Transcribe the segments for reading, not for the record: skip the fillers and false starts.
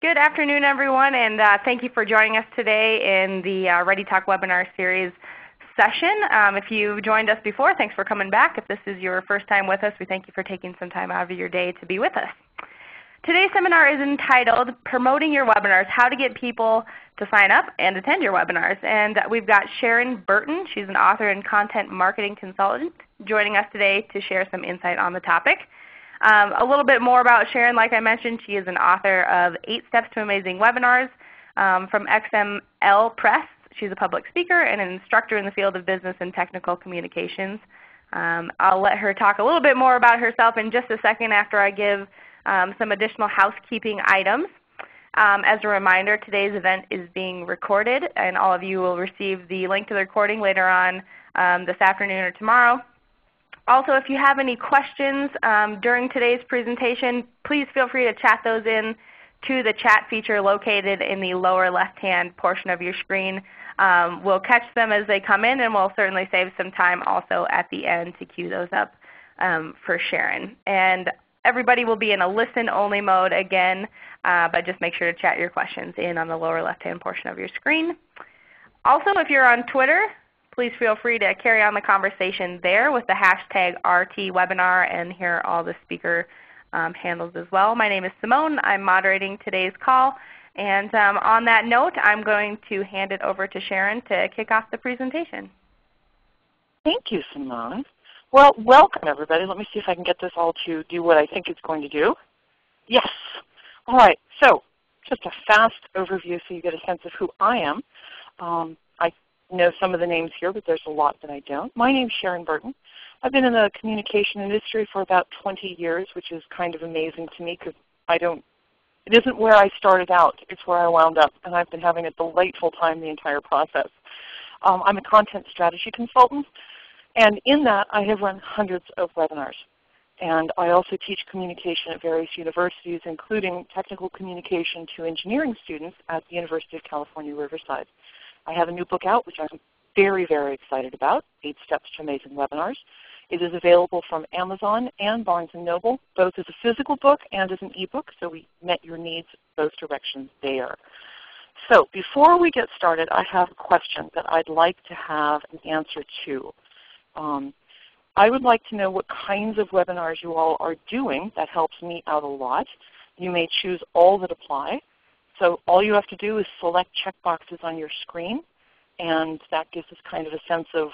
Good afternoon, everyone, and thank you for joining us today in the ReadyTalk webinar series session. If you've joined us before, thanks for coming back. If this is your first time with us, we thank you for taking some time out of your day to be with us. Today's seminar is entitled Promoting Your Webinars, How to Get People to Sign Up and Attend Your Webinars. And we've got Sharon Burton. She's an author and content marketing consultant joining us today to share some insight on the topic. A little bit more about Sharon. Like I mentioned, she is an author of 8 Steps to Amazing Webinars from XML Press. She's a public speaker and an instructor in the field of business and technical communications. I'll let her talk a little bit more about herself in just a second after I give some additional housekeeping items. As a reminder, today's event is being recorded, and all of you will receive the link to the recording later on this afternoon or tomorrow. Also, if you have any questions during today's presentation, please feel free to chat those in to the chat feature located in the lower left-hand portion of your screen. We'll catch them as they come in, and we'll certainly save some time also at the end to queue those up for Sharon. And everybody will be in a listen-only mode again, but just make sure to chat your questions in on the lower left-hand portion of your screen. Also, if you're on Twitter, please feel free to carry on the conversation there with the hashtag RTWebinar, and here are all the speaker handles as well. My name is Simone. I'm moderating today's call. And on that note, I'm going to hand it over to Sharon to kick off the presentation. Thank you, Simone. Well, welcome everybody. Let me see if I can get this all to do what I think it's going to do. Yes. All right. So just a fast overview so you get a sense of who I am. I know some of the names here, but there's a lot that I don't. My name is Sharon Burton. I've been in the communication industry for about 20 years, which is kind of amazing to me because it isn't where I started out. It's where I wound up, and I've been having a delightful time the entire process. I'm a content strategy consultant, and in that I have run hundreds of webinars. And I also teach communication at various universities, including technical communication to engineering students at the University of California, Riverside. I have a new book out, which I'm very, very excited about, 8 Steps to Amazing Webinars. It is available from Amazon and Barnes & Noble, both as a physical book and as an ebook, so we met your needs both directions there. So before we get started, I have a question that I'd like to have an answer to. I would like to know what kinds of webinars you all are doing. That helps me out a lot. You may choose all that apply. So all you have to do is select checkboxes on your screen, and that gives us kind of a sense of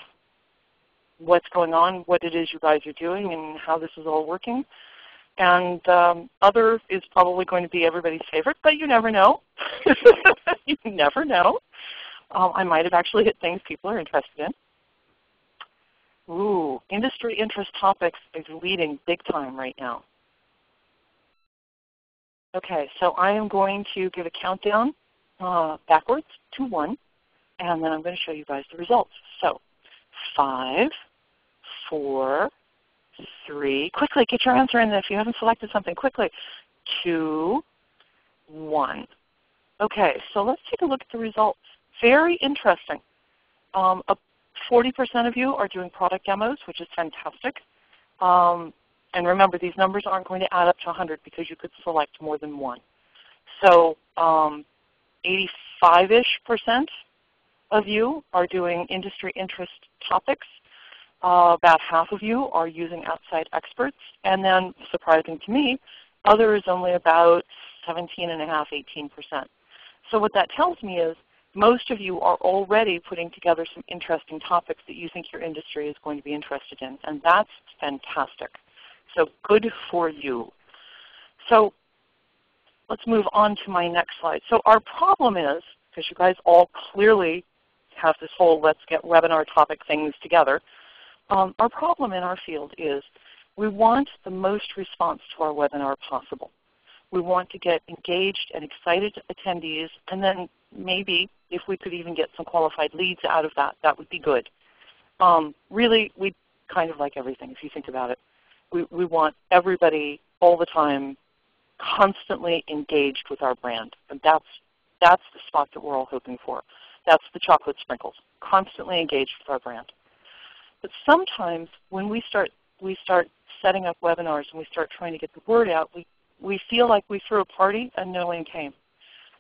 what's going on, what it is you guys are doing, and how this is all working. And other is probably going to be everybody's favorite, but you never know. You never know. I might have actually hit things people are interested in. Ooh, industry interest topics is leading big time right now. Okay, so I am going to give a countdown backwards to 1, and then I'm going to show you guys the results. So 5, 4, 3, quickly get your answer in if you haven't selected something, quickly, 2, 1. Okay, so let's take a look at the results. Very interesting. 40% of you are doing product demos, which is fantastic. And remember, these numbers aren't going to add up to 100 because you could select more than one. So 85-ish% of you are doing industry interest topics. About half of you are using outside experts. And then, surprising to me, other is only about 17.5%, 18%. So what that tells me is most of you are already putting together some interesting topics that you think your industry is going to be interested in. And that's fantastic. So good for you. So let's move on to my next slide. So our problem is, because you guys all clearly have this whole let's get webinar topic things together, our problem in our field is we want the most response to our webinar possible. We want to get engaged and excited attendees, and then maybe if we could even get some qualified leads out of that, that would be good. Really, we kind of like everything if you think about it. We want everybody all the time constantly engaged with our brand. And that's the spot that we're all hoping for. That's the chocolate sprinkles, constantly engaged with our brand. But sometimes when we start setting up webinars and we start trying to get the word out, we feel like we threw a party and no one came.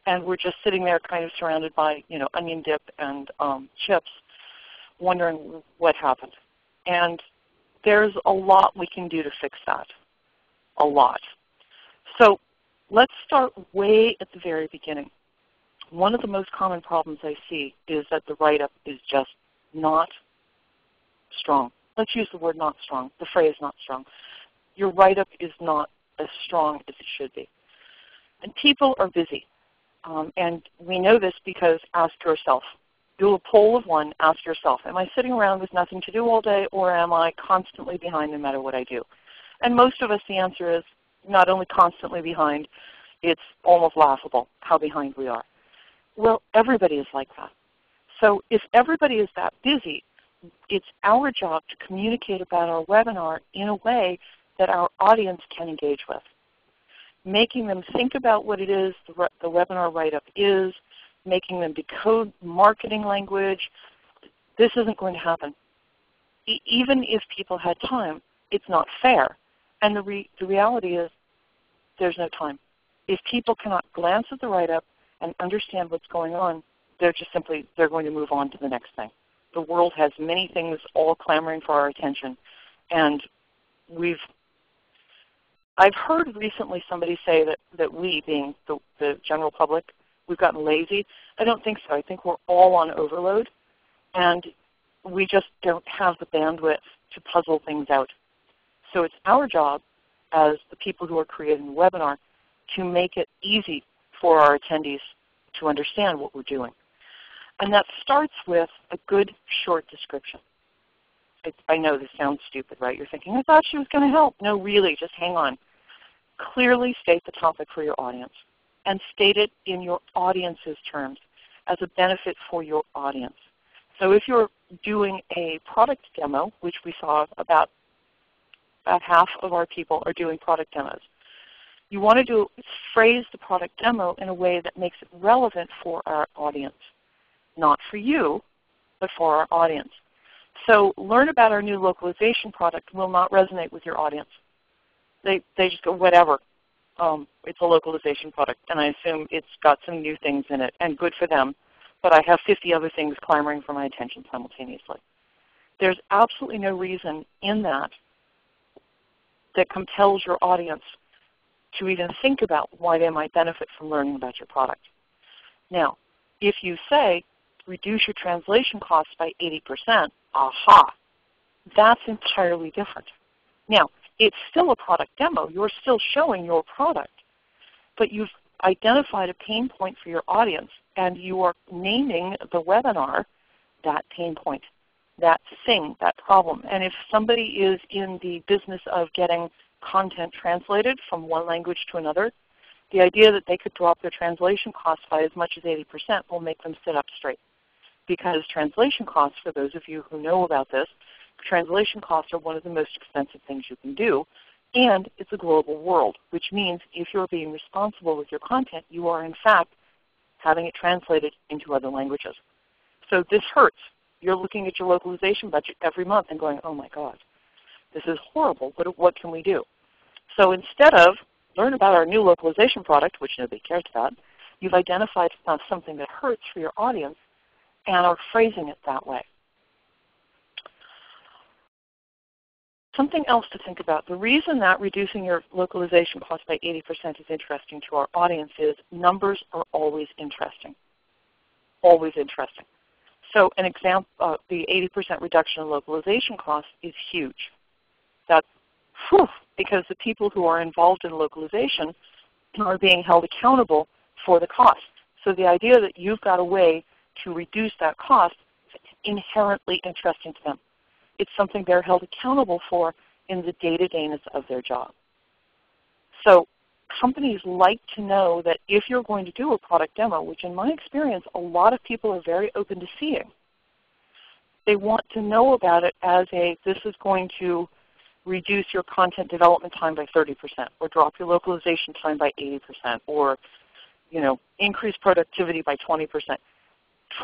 and we're just sitting there kind of surrounded by onion dip and chips, wondering what happened. And there's a lot we can do to fix that, a lot. So let's start way at the very beginning. One of the most common problems I see is that the write-up is just not strong. Let's use the word not strong, the phrase not strong. Your write-up is not as strong as it should be. And people are busy. And we know this because ask yourself. Do a poll of one, ask yourself, am I sitting around with nothing to do all day, or am I constantly behind no matter what I do? And most of us, the answer is not only constantly behind, it's almost laughable how behind we are. Well, everybody is like that. So if everybody is that busy, it's our job to communicate about our webinar in a way that our audience can engage with, making them think about what it is the webinar write-up is, making them decode marketing language. This isn't going to happen. Even if people had time, it's not fair. And the reality is there's no time. If people cannot glance at the write-up and understand what's going on, they're going to move on to the next thing. The world has many things all clamoring for our attention. And I've heard recently somebody say that we, being the general public, we've gotten lazy. I don't think so. I think we're all on overload, and we just don't have the bandwidth to puzzle things out. So it's our job as the people who are creating the webinar to make it easy for our attendees to understand what we're doing. And that starts with a good short description. I know this sounds stupid, right? You're thinking, I thought she was going to help. No, really, just hang on. Clearly state the topic for your audience, and state it in your audience's terms as a benefit for your audience. So if you're doing a product demo, which we saw about half of our people are doing product demos, you want to phrase the product demo in a way that makes it relevant for our audience. Not for you, but for our audience. So learn about our new localization product will not resonate with your audience. They just go, whatever. It's a localization product, and I assume it's got some new things in it, and good for them, but I have 50 other things clamoring for my attention simultaneously. There's absolutely no reason in that compels your audience to even think about why they might benefit from learning about your product. Now, if you say, reduce your translation costs by 80%, aha, that's entirely different. Now, it's still a product demo. You're still showing your product, but you've identified a pain point for your audience, and you are naming the webinar that pain point, that thing, that problem. And if somebody is in the business of getting content translated from one language to another, the idea that they could drop their translation costs by as much as 80% will make them sit up straight. Because translation costs, for those of you who know about this, translation costs are one of the most expensive things you can do, and it's a global world, which means if you're being responsible with your content, you are in fact having it translated into other languages. So this hurts. You're looking at your localization budget every month and going, oh my God, this is horrible. What can we do? So instead of learn about our new localization product, which nobody cares about, you've identified something that hurts for your audience and are phrasing it that way. Something else to think about. The reason that reducing your localization cost by 80% is interesting to our audience is numbers are always interesting. Always interesting. So an example, the 80% reduction in localization costs is huge. That's because the people who are involved in localization are being held accountable for the cost. So the idea that you've got a way to reduce that cost is inherently interesting to them. It's something they're held accountable for in the day-to-dayness of their job. So companies like to know that if you're going to do a product demo, which in my experience a lot of people are very open to seeing, they want to know about it as this is going to reduce your content development time by 30%, or drop your localization time by 80%, or increase productivity by 20%.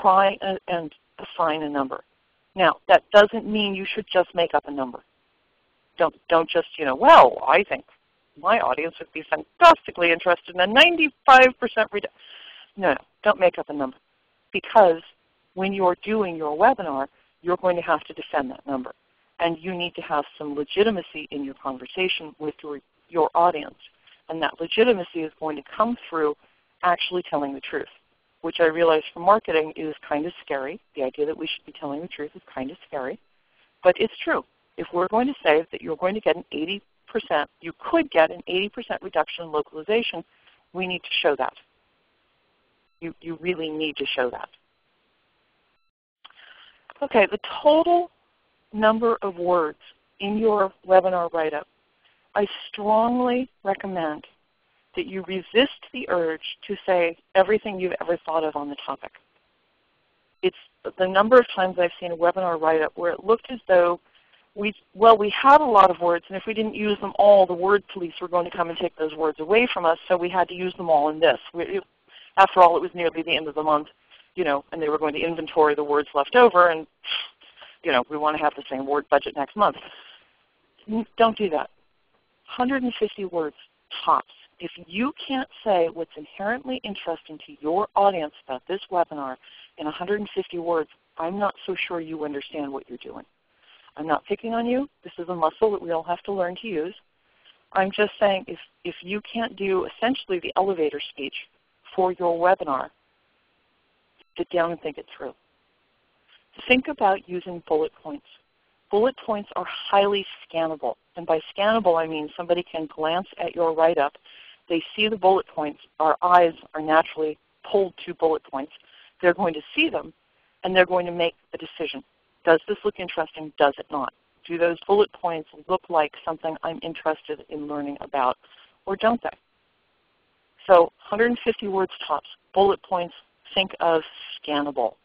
Try and assign a number. Now, that doesn't mean you should just make up a number. Don't just, well, I think my audience would be fantastically interested in a 95% reduction. No, don't make up a number. Because when you're doing your webinar, you're going to have to defend that number. And you need to have some legitimacy in your conversation with your audience. And that legitimacy is going to come through actually telling the truth, which I realize for marketing is kind of scary. The idea that we should be telling the truth is kind of scary. But it's true. If we're going to say that you're going to get an 80%, you could get an 80% reduction in localization, we need to show that. You really need to show that. Okay, the total number of words in your webinar write-up, I strongly recommend that you resist the urge to say everything you've ever thought of on the topic. It's the number of times I've seen a webinar write-up where it looked as though we had a lot of words, and if we didn't use them all, the word police were going to come and take those words away from us, so we had to use them all in this. After all, it was nearly the end of the month, and they were going to inventory the words left over, and we want to have the same word budget next month. Don't do that. 150 words tops. If you can't say what's inherently interesting to your audience about this webinar in 150 words, I'm not so sure you understand what you're doing. I'm not picking on you. This is a muscle that we all have to learn to use. I'm just saying if you can't do essentially the elevator speech for your webinar, sit down and think it through. Think about using bullet points. Bullet points are highly scannable. And by scannable, I mean somebody can glance at your write-up. They see the bullet points. Our eyes are naturally pulled to bullet points. They're going to see them, and they're going to make a decision. Does this look interesting? Does it not? Do those bullet points look like something I'm interested in learning about, or don't they? So 150 words tops. Bullet points, think of scannable.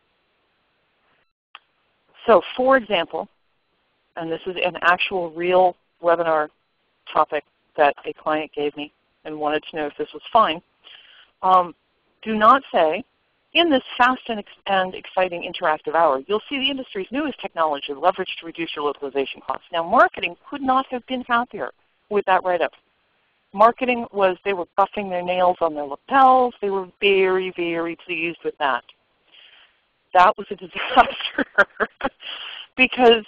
So for example, and this is an actual real webinar topic that a client gave me and wanted to know if this was fine, do not say, in this fast and exciting interactive hour, you'll see the industry's newest technology leveraged to reduce your localization costs. Now, marketing could not have been happier with that write-up. Marketing was, they were buffing their nails on their lapels. They were very, very pleased with that. That was a disaster because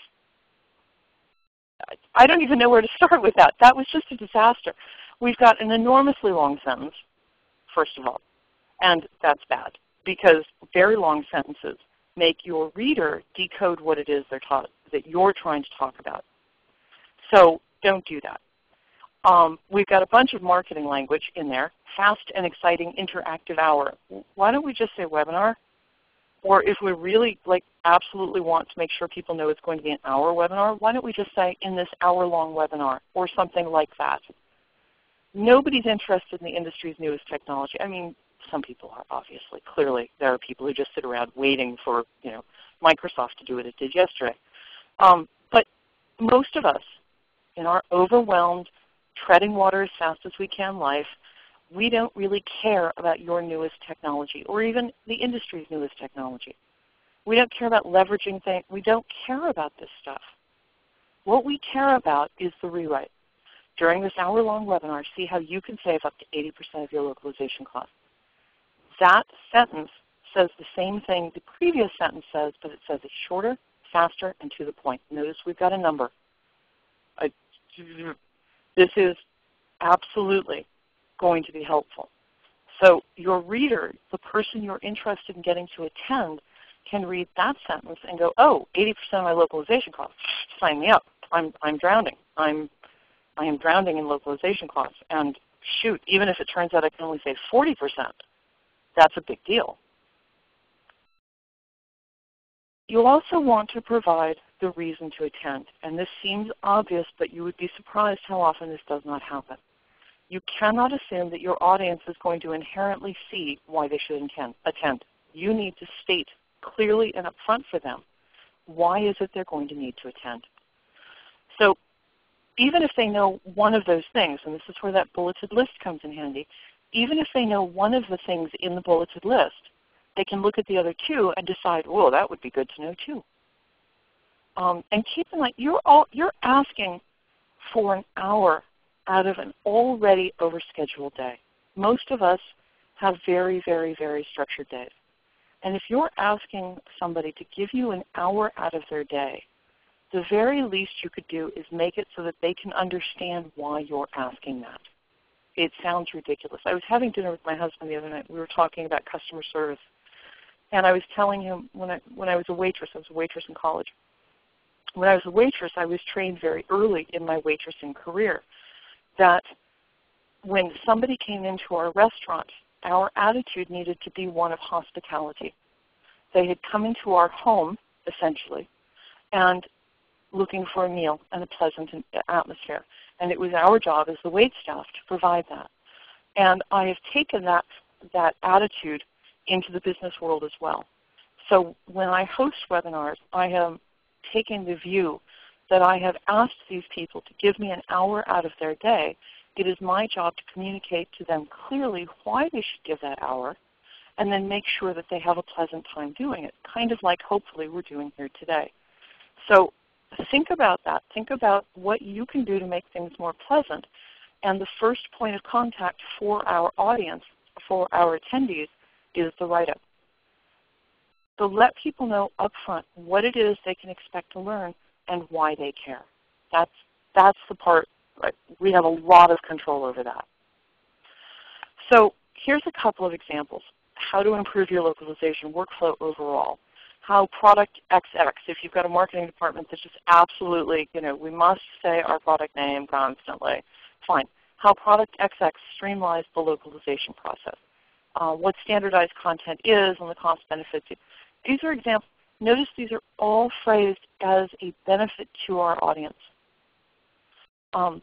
I don't even know where to start with that. That was just a disaster. We've got an enormously long sentence, first of all, and that's bad because very long sentences make your reader decode what it is that you're trying to talk about. So don't do that. We've got a bunch of marketing language in there, fast and exciting interactive hour. Why don't we just say webinar? Or if we really absolutely want to make sure people know it's going to be an hour webinar, why don't we just say in this hour-long webinar or something like that? Nobody's interested in the industry's newest technology. I mean, some people are, obviously. Clearly, there are people who just sit around waiting for Microsoft to do what it did yesterday. But most of us, in our overwhelmed, treading water as fast as we can life, we don't really care about your newest technology or even the industry's newest technology. We don't care about leveraging things. We don't care about this stuff. What we care about is the rewrite. During this hour-long webinar, see how you can save up to 80% of your localization costs. That sentence says the same thing the previous sentence says, but it says it shorter, faster, and to the point. Notice we've got a number. This is absolutely going to be helpful. So your reader, the person you're interested in getting to attend, can read that sentence and go, oh, 80% of my localization costs. Sign me up. I'm drowning. I am drowning in localization costs. And shoot, even if it turns out I can only save 40%, that's a big deal. You'll also want to provide the reason to attend. And this seems obvious, but you would be surprised how often this does not happen. You cannot assume that your audience is going to inherently see why they should attend. You need to state clearly and upfront for them why is it they're going to need to attend. So even if they know one of those things, and this is where that bulleted list comes in handy, even if they know one of the things in the bulleted list, they can look at the other two and decide, oh, that would be good to know too. And keep in mind, you're asking for an hour out of an already overscheduled day. Most of us have very, very, very structured days. And if you're asking somebody to give you an hour out of their day, the very least you could do is make it so that they can understand why you're asking that. It sounds ridiculous. I was having dinner with my husband the other night. We were talking about customer service. And I was telling him when I was a waitress in college. When I was a waitress, I was trained very early in my waitressing career that when somebody came into our restaurant, our attitude needed to be one of hospitality. They had come into our home, essentially, and looking for a meal and a pleasant atmosphere. And it was our job as the wait staff to provide that. And I have taken that attitude into the business world as well. So when I host webinars, I am taking the view that I have asked these people to give me an hour out of their day. It is my job to communicate to them clearly why they should give that hour and then make sure that they have a pleasant time doing it, kind of like hopefully we're doing here today. So think about that. Think about what you can do to make things more pleasant. And the first point of contact for our audience, for our attendees, is the write-up. So let people know up front what it is they can expect to learn and why they care. That's the part, right? We have a lot of control over that. So here's a couple of examples. How to improve your localization workflow overall. How product XX, if you've got a marketing department that's just absolutely, we must say our product name constantly, fine. How product XX streamlines the localization process. What standardized content is and the cost benefits. These are examples. Notice these are all phrased as a benefit to our audience. And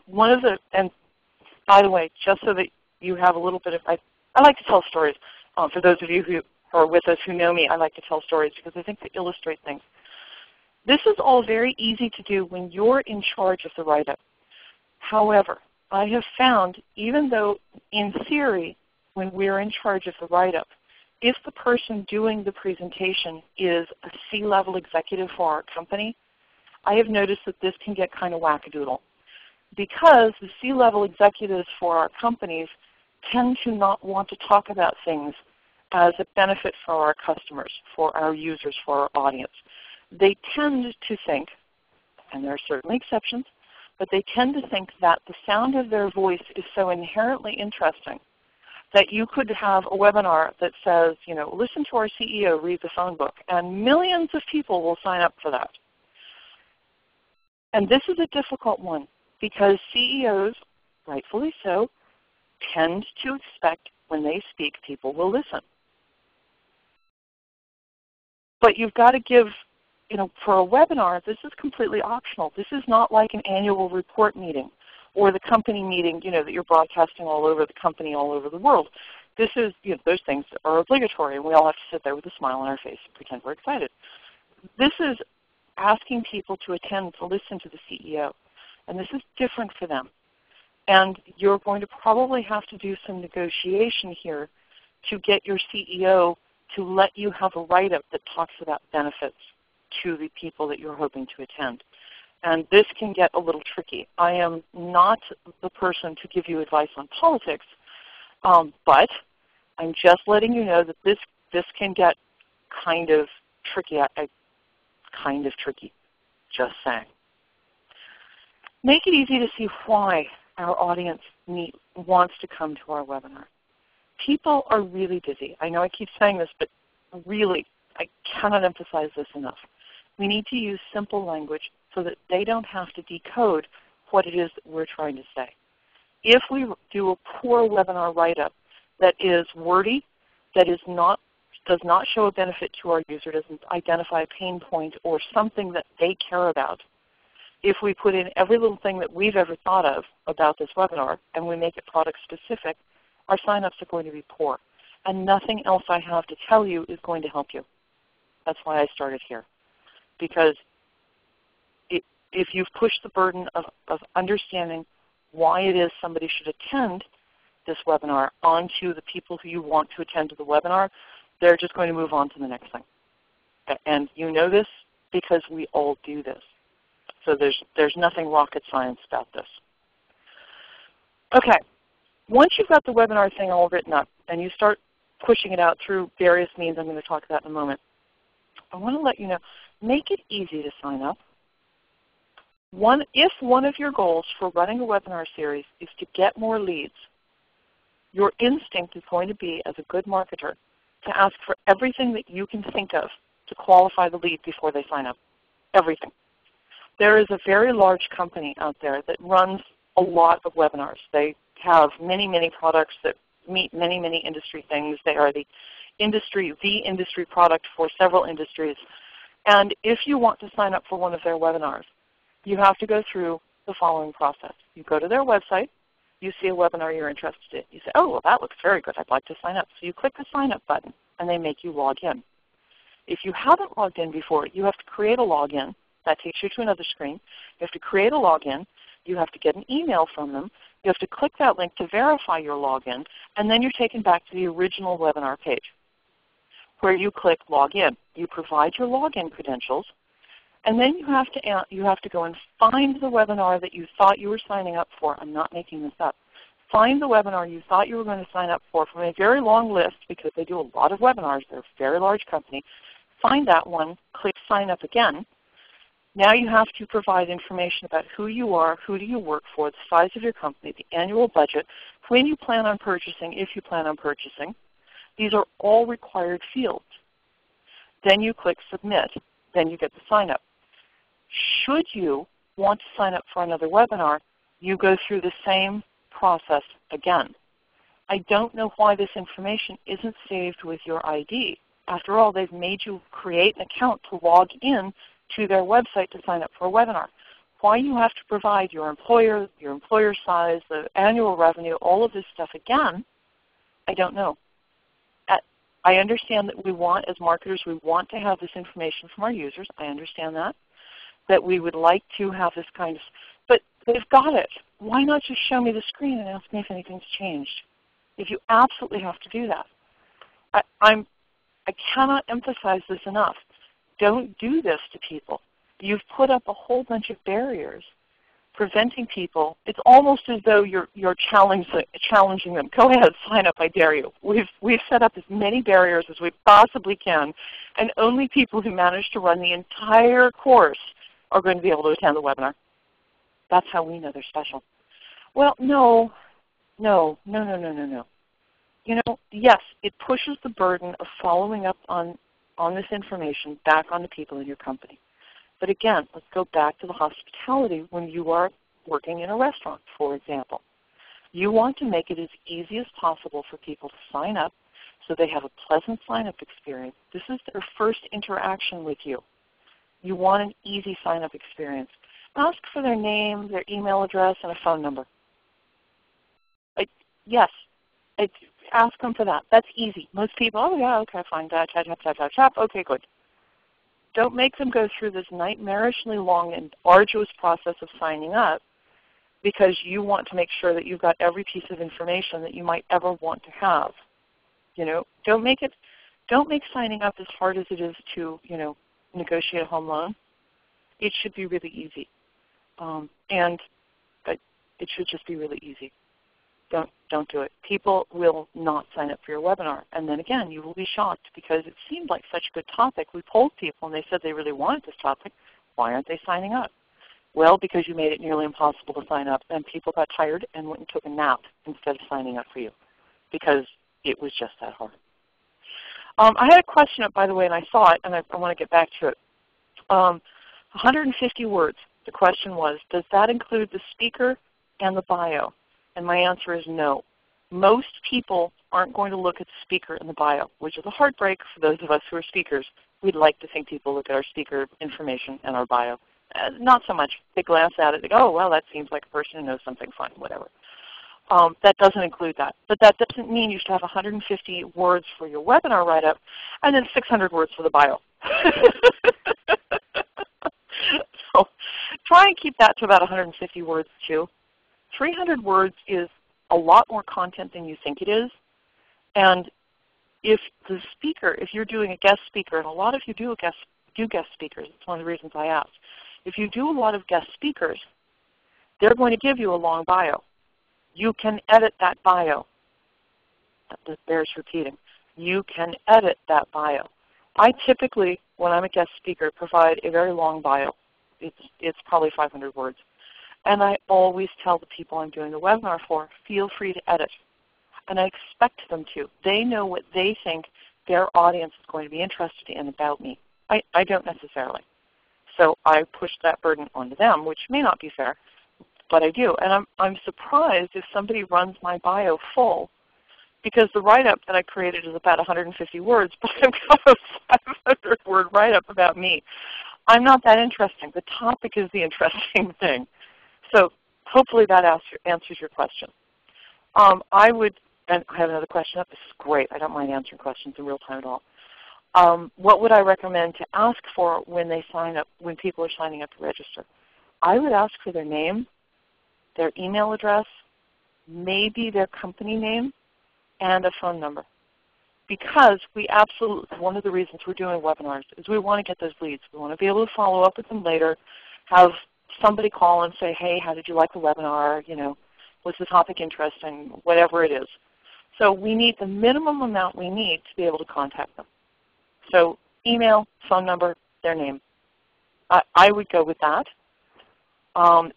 by the way, just so that you have a little bit of, I like to tell stories. For those of you who are with us who know me, I like to tell stories because I think they illustrate things. This is all very easy to do when you're in charge of the write-up. However, I have found, even though in theory, when we're in charge of the write-up, if the person doing the presentation is a C-level executive for our company, I have noticed that this can get kind of wackadoodle because the C-level executives for our companies tend to not want to talk about things as a benefit for our customers, for our users, for our audience. They tend to think, and there are certainly exceptions, but they tend to think that the sound of their voice is so inherently interesting that you could have a webinar that says, listen to our CEO read the phone book, and millions of people will sign up for that. And this is a difficult one because CEOs, rightfully so, tend to expect when they speak, people will listen. But you've got to give, for a webinar, this is completely optional. This is not like an annual report meeting or the company meeting, that you're broadcasting all over the company, all over the world. This is, those things are obligatory, and we all have to sit there with a smile on our face and pretend we're excited. This is asking people to attend, to listen to the CEO, and this is different for them. And you're going to probably have to do some negotiation here to get your CEO to let you have a write-up that talks about benefits to the people that you're hoping to attend. And this can get a little tricky. I am not the person to give you advice on politics, but I'm just letting you know that this can get kind of tricky. Kind of tricky, just saying. Make it easy to see why our audience wants to come to our webinar. People are really busy. I know I keep saying this, but really, I cannot emphasize this enough. We need to use simple language so that they don't have to decode what it is that we're trying to say. If we do a poor webinar write-up that is wordy, that does not show a benefit to our user, doesn't identify a pain point or something that they care about, if we put in every little thing that we've ever thought of about this webinar and we make it product specific, our sign-ups are going to be poor. And nothing else I have to tell you is going to help you. That's why I started here. Because if you've pushed the burden of understanding why it is somebody should attend this webinar onto the people who you want to attend to the webinar, they're just going to move on to the next thing. And you know this because we all do this. So there's nothing rocket science about this. Okay, once you've got the webinar thing all written up and you start pushing it out through various means. I'm going to talk about in a moment. I want to let you know, make it easy to sign up. If one of your goals for running a webinar series is to get more leads, your instinct is going to be, as a good marketer, to ask for everything that you can think of to qualify the lead before they sign up. Everything. There is a very large company out there that runs a lot of webinars. They have many, many products that meet many, many industry things. They are the industry product for several industries. And if you want to sign up for one of their webinars, you have to go through the following process. You go to their website. You see a webinar you're interested in. You say, oh, well, that looks very good. I'd like to sign up. So you click the Sign Up button, and they make you log in. If you haven't logged in before, you have to create a login. That takes you to another screen. You have to create a login. You have to get an email from them. You have to click that link to verify your login, and then you're taken back to the original webinar page where you click Login. You provide your login credentials, and then you have to go and find the webinar that you thought you were signing up for. I'm not making this up. Find the webinar you thought you were going to sign up for from a very long list, because they do a lot of webinars. They're a very large company. Find that one, click Sign Up again. Now you have to provide information about who you are, who do you work for, the size of your company, the annual budget, when you plan on purchasing, if you plan on purchasing. These are all required fields. Then you click Submit. Then you get the sign up. Should you want to sign up for another webinar, you go through the same process again. I don't know why this information isn't saved with your ID. After all, they've made you create an account to log in to their website to sign up for a webinar. Why you have to provide your employer size, the annual revenue, all of this stuff again, I don't know. I understand that we want, as marketers, we want to have this information from our users. I understand that we would like to have this kind of, but they've got it. Why not just show me the screen and ask me if anything's changed? If you absolutely have to do that. I cannot emphasize this enough. Don't do this to people. You've put up a whole bunch of barriers preventing people. It's almost as though you're challenging them. Go ahead, sign up, I dare you. We've set up as many barriers as we possibly can, and only people who manage to run the entire course are going to be able to attend the webinar. That's how we know they're special. Well, no. You know, yes, it pushes the burden of following up on this information back on the people in your company. But again, let's go back to the hospitality when you are working in a restaurant, for example. You want to make it as easy as possible for people to sign up so they have a pleasant sign-up experience. This is their first interaction with you. You want an easy sign-up experience. Ask for their name, their email address, and a phone number. Ask them for that. That's easy. Most people, oh yeah, okay, fine, tap, okay, good. Don't make them go through this nightmarishly long and arduous process of signing up because you want to make sure that you've got every piece of information that you might ever want to have. You know, don't make signing up as hard as it is to, negotiate a home loan. It should be really easy. It should just be really easy. Don't do it. People will not sign up for your webinar. And then again, you will be shocked because it seemed like such a good topic. We polled people and they said they really wanted this topic. Why aren't they signing up? Well, because you made it nearly impossible to sign up and people got tired and went and took a nap instead of signing up for you because it was just that hard. I had a question up, by the way, and I saw it, and I want to get back to it. 150 words. The question was, does that include the speaker and the bio? And my answer is no. Most people aren't going to look at the speaker and the bio, which is a heartbreak for those of us who are speakers. We'd like to think people look at our speaker information and our bio. Not so much. They glance at it, they go, oh, well, that seems like a person who knows something, fine, whatever. That doesn't include that. But that doesn't mean you should have 150 words for your webinar write-up and then 600 words for the bio. So try and keep that to about 150 words too. 300 words is a lot more content than you think it is. And if the speaker, if you're doing a guest speaker, and a lot of you do guest speakers, it's one of the reasons I asked. If you do a lot of guest speakers, they're going to give you a long bio. You can edit that bio. That bears repeating. you can edit that bio. I typically, when I'm a guest speaker, provide a very long bio. It's probably 500 words. And I always tell the people I'm doing the webinar for, feel free to edit. And I expect them to. They know what they think their audience is going to be interested in about me. I don't necessarily. So I push that burden onto them, which may not be fair, but I do. And I'm surprised if somebody runs my bio full, because the write-up that I created is about 150 words, but I've got a 500-word write-up about me. I'm not that interesting. The topic is the interesting thing. So hopefully that answers your question. I would, and I have another question up. This is great. I don't mind answering questions in real time at all. What would I recommend to ask for when they sign up, when people are signing up to register? I would ask for their name, their email address, maybe their company name, and a phone number. Because we absolutely, one of the reasons we're doing webinars is we want to get those leads. We want to be able to follow up with them later, have somebody call and say, hey, how did you like the webinar? You know, was the topic interesting? Whatever it is. So we need the minimum amount we need to be able to contact them. So email, phone number, their name. I would go with that.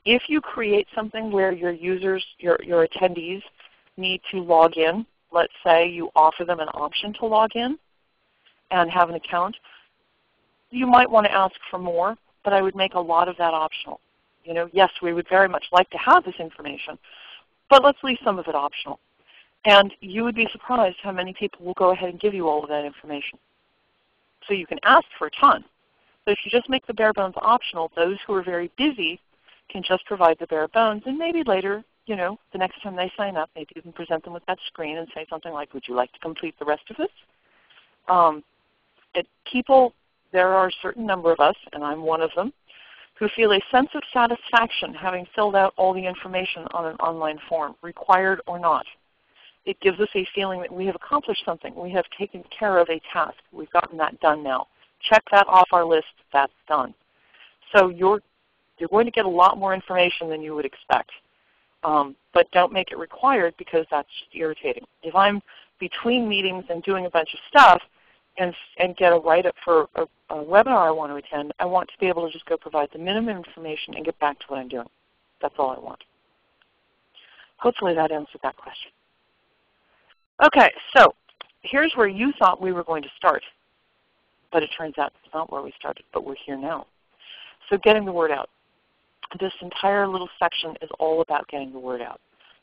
If you create something where your users, your attendees need to log in, let's say you offer them an option to log in and have an account, you might want to ask for more, but I would make a lot of that optional. You know, yes, we would very much like to have this information, but let's leave some of it optional. And you would be surprised how many people will go ahead and give you all of that information. So you can ask for a ton, but if you just make the bare bones optional, those who are very busy can just provide the bare bones, and maybe later, you know, the next time they sign up, maybe you can present them with that screen and say something like, would you like to complete the rest of this? People, there are a certain number of us, and I'm one of them, who feel a sense of satisfaction having filled out all the information on an online form, required or not. It gives us a feeling that we have accomplished something. We have taken care of a task. We've gotten that done now. Check that off our list. That's done. So you're going to get a lot more information than you would expect. But don't make it required, because that's just irritating. If I'm between meetings and doing a bunch of stuff and get a write-up for a webinar I want to attend, I want to be able to just go provide the minimum information and get back to what I'm doing. That's all I want. Hopefully that answered that question. Okay, so here's where you thought we were going to start, but it turns out it's not where we started, but we're here now. So getting the word out. This entire little section is all about getting the word out,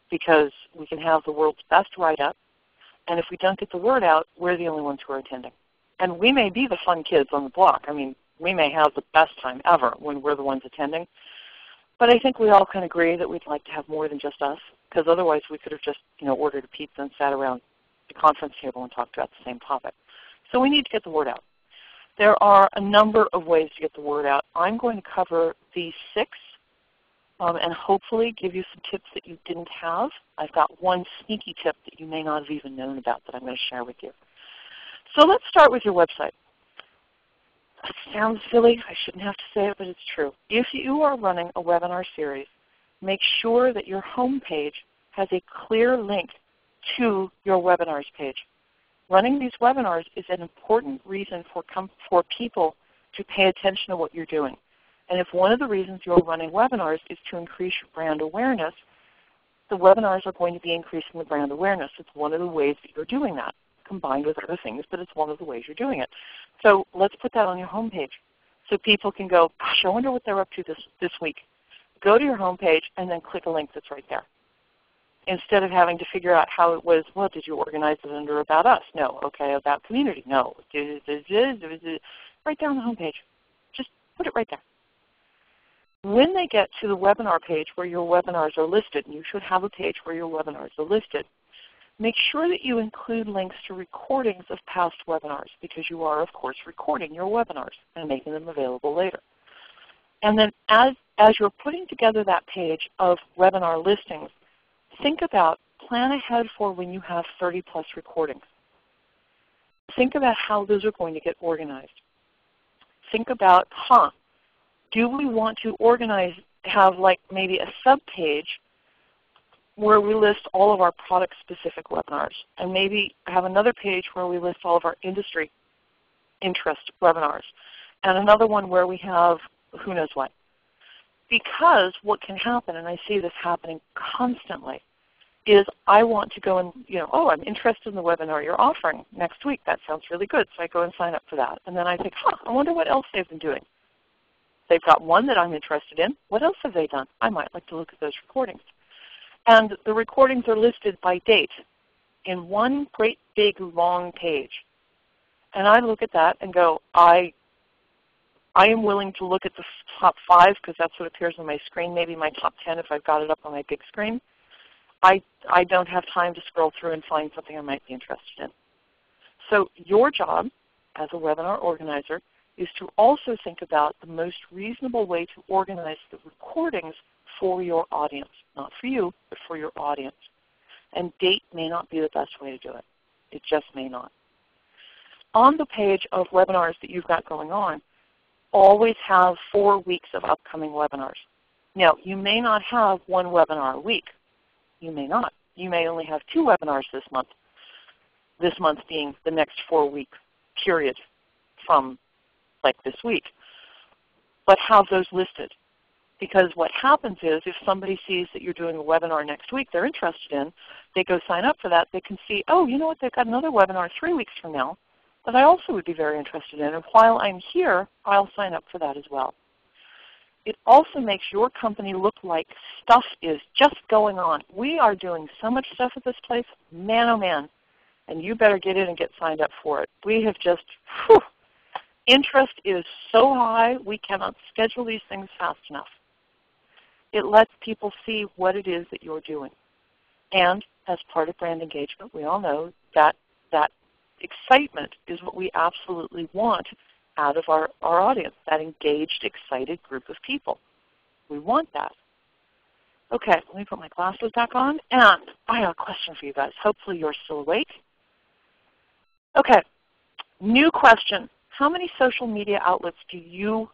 because we can have the world's best write-up, and if we don't get the word out, we're the only ones who are attending. And we may be the fun kids on the block. I mean, we may have the best time ever when we're the ones attending, but I think we all can agree that we'd like to have more than just us, because otherwise we could have just, you know, ordered a pizza and sat around the conference table and talked about the same topic. So we need to get the word out. There are a number of ways to get the word out. I'm going to cover these 6 and hopefully give you some tips that you didn't have. I've got one sneaky tip that you may not have even known about that I'm going to share with you. So let's start with your website. It sounds silly. I shouldn't have to say it, but it's true. If you are running a webinar series, make sure that your home page has a clear link to your webinars page. Running these webinars is an important reason for people to pay attention to what you're doing. And if one of the reasons you're running webinars is to increase your brand awareness, the webinars are going to be increasing the brand awareness. It's one of the ways that you're doing that, combined with other things, but it's one of the ways you're doing it. So let's put that on your home page so people can go, gosh, I wonder what they're up to this week. Go to your home page and then click a link that's right there. Instead of having to figure out how it was, well, did you organize it under About Us? No. Okay, About Community? No. Right there on the home page. Just put it right there. When they get to the webinar page where your webinars are listed, and you should have a page where your webinars are listed, make sure that you include links to recordings of past webinars, because you are, of course, recording your webinars and making them available later. And then as you're putting together that page of webinar listings, think about, plan ahead for when you have 30-plus recordings. Think about how those are going to get organized. Think about, do we want to organize, have like maybe a sub-page where we list all of our product-specific webinars, and maybe have another page where we list all of our industry interest webinars, and another one where we have who knows what. Because what can happen, and I see this happening constantly, is I want to go and, oh, I'm interested in the webinar you're offering next week. That sounds really good. So I go and sign up for that. And then I think, I wonder what else they've been doing. They've got one that I'm interested in. What else have they done? I might like to look at those recordings. And the recordings are listed by date in one great big long page. And I look at that and go, I am willing to look at the top 5 because that's what appears on my screen, maybe my top 10 if I've got it up on my big screen. I don't have time to scroll through and find something I might be interested in. So your job as a webinar organizer is to also think about the most reasonable way to organize the recordings for your audience. Not for you, but for your audience. And date may not be the best way to do it. It just may not. On the page of webinars that you've got going on, always have 4 weeks of upcoming webinars. Now, you may not have one webinar a week. You may not. You may only have 2 webinars this month. This month being the next 4-week period from like this week. But have those listed. Because what happens is if somebody sees that you're doing a webinar next week they're interested in, they go sign up for that, they can see, oh, you know what, they've got another webinar 3 weeks from now that I also would be very interested in. And while I'm here, I'll sign up for that as well. It also makes your company look like stuff is just going on. We are doing so much stuff at this place, man oh man, and you better get in and get signed up for it. We have just, interest is so high we cannot schedule these things fast enough. It lets people see what it is that you're doing. And as part of brand engagement, we all know that that excitement is what we absolutely want out of our audience, that engaged, excited group of people. We want that. Okay, let me put my glasses back on, and I have a question for you guys. Hopefully you're still awake. Okay, new question. How many social media outlets do you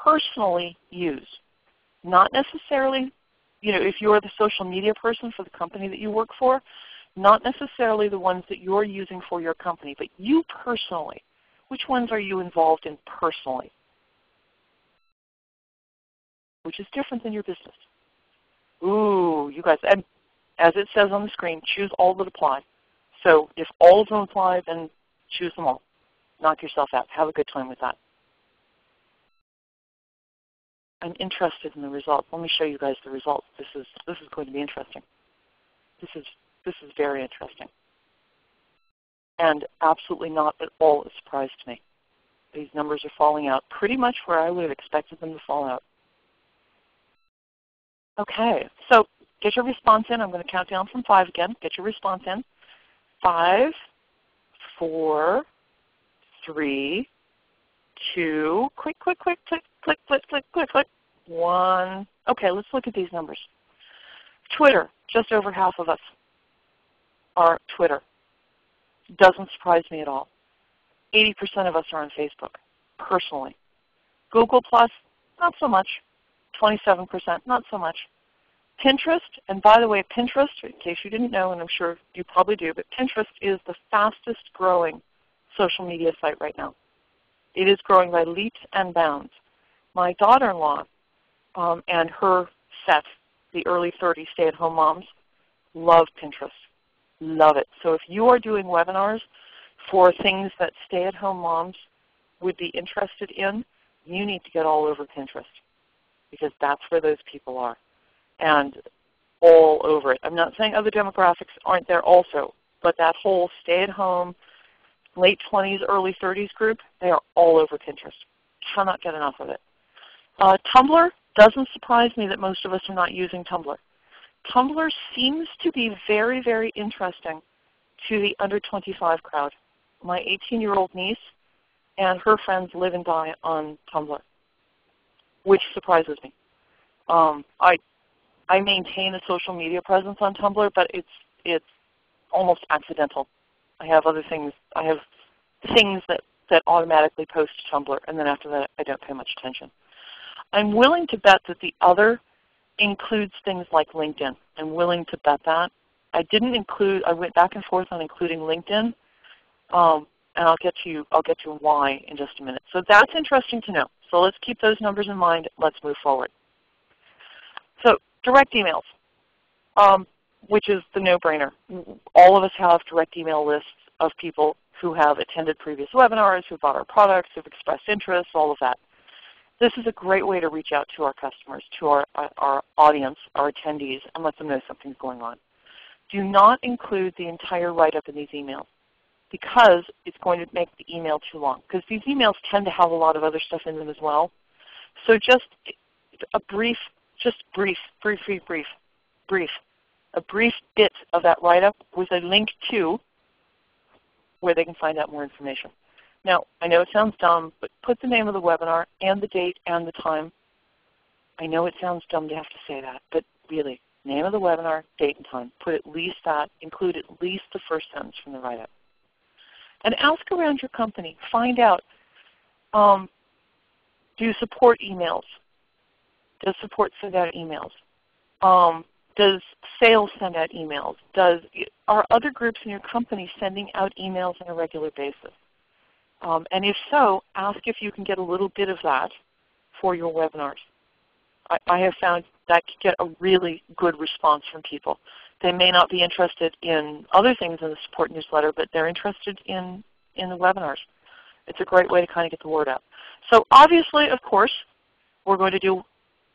personally use? Not necessarily, if you're the social media person for the company that you work for, not necessarily the ones that you're using for your company, but you personally. Which ones are you involved in personally? Which is different than your business. Ooh, you guys, and as it says on the screen, choose all that apply. So if all of them apply, then choose them all. Knock yourself out. Have a good time with that. I'm interested in the results. Let me show you guys the results. This is going to be interesting. This is very interesting. And absolutely not at all a surprise to me. These numbers are falling out pretty much where I would have expected them to fall out. Okay, so get your response in. I'm going to count down from 5 again. Get your response in. 5, 4, 3, 2, click, click, click, click, click, click, click, click, click, 1. Okay, let's look at these numbers. Twitter, just over half of us are Twitter. Doesn't surprise me at all. 80% of us are on Facebook, personally. Google+, not so much. 27%, not so much. Pinterest, and by the way, Pinterest, in case you didn't know, and I'm sure you probably do, but Pinterest is the fastest growing social media site right now. It is growing by leaps and bounds. My daughter-in-law and her set, the early 30 stay-at-home moms, love Pinterest. Love it. So if you are doing webinars for things that stay-at-home moms would be interested in, you need to get all over Pinterest because that's where those people are and all over it. I'm not saying other demographics aren't there also, but that whole stay-at-home, late 20s, early 30s group, they are all over Pinterest. Cannot get enough of it. Tumblr, doesn't surprise me that most of us are not using Tumblr. Tumblr seems to be very, very interesting to the under 25 crowd. My 18-year-old niece and her friends live and die on Tumblr, which surprises me. I maintain a social media presence on Tumblr, but it's almost accidental. I have other things. I have things that automatically post to Tumblr, and then after that I don't pay much attention. I'm willing to bet that the other includes things like LinkedIn. I'm willing to bet that. I went back and forth on including LinkedIn, and I'll get to why in just a minute. So that's interesting to know. So let's keep those numbers in mind. Let's move forward. So direct emails, which is the no-brainer. All of us have direct email lists of people who have attended previous webinars, who bought our products, who have expressed interest, all of that. This is a great way to reach out to our customers, to our audience, our attendees, and let them know something's going on. Do not include the entire write-up in these emails because it's going to make the email too long, because these emails tend to have a lot of other stuff in them as well. So just a brief bit of that write-up with a link to where they can find out more information. Now, I know it sounds dumb, but put the name of the webinar and the date and the time. I know it sounds dumb to have to say that, but really, name of the webinar, date and time. Put at least that. Include at least the first sentence from the write-up. And ask around your company. Find out, do you support emails? Does support send out emails? Does sales send out emails? Are other groups in your company sending out emails on a regular basis? And if so, ask if you can get a little bit of that for your webinars. I have found that can get a really good response from people. They may not be interested in other things in the support newsletter, but they're interested in the webinars. It's a great way to kind of get the word out. So obviously, of course, we're going to do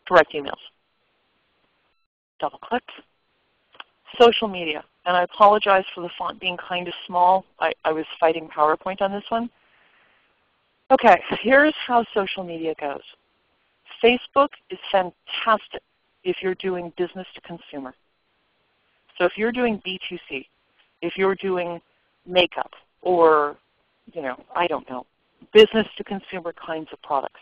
direct emails. Double click. Social media. And I apologize for the font being kind of small. I was fighting PowerPoint on this one. Okay, here's how social media goes. Facebook is fantastic if you're doing business to consumer. So if you're doing B2C, if you're doing makeup or, I don't know, business to consumer kinds of products,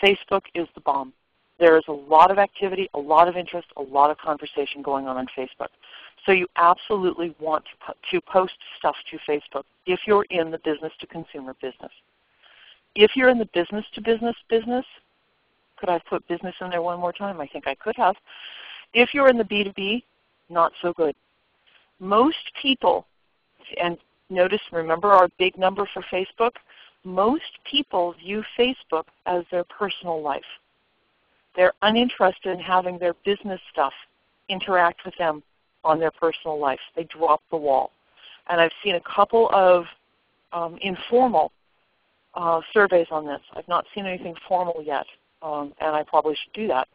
Facebook is the bomb. There is a lot of activity, a lot of interest, a lot of conversation going on Facebook. So you absolutely want to post stuff to Facebook if you're in the business to consumer business. If you're in the business to business business, could I put business in there one more time? I think I could have. If you're in the B2B, not so good. Most people, and notice, remember our big number for Facebook, most people view Facebook as their personal life. They're uninterested in having their business stuff interact with them on their personal life. They drop the wall. And I've seen a couple of informal surveys on this. I've not seen anything formal yet, and I probably should do that.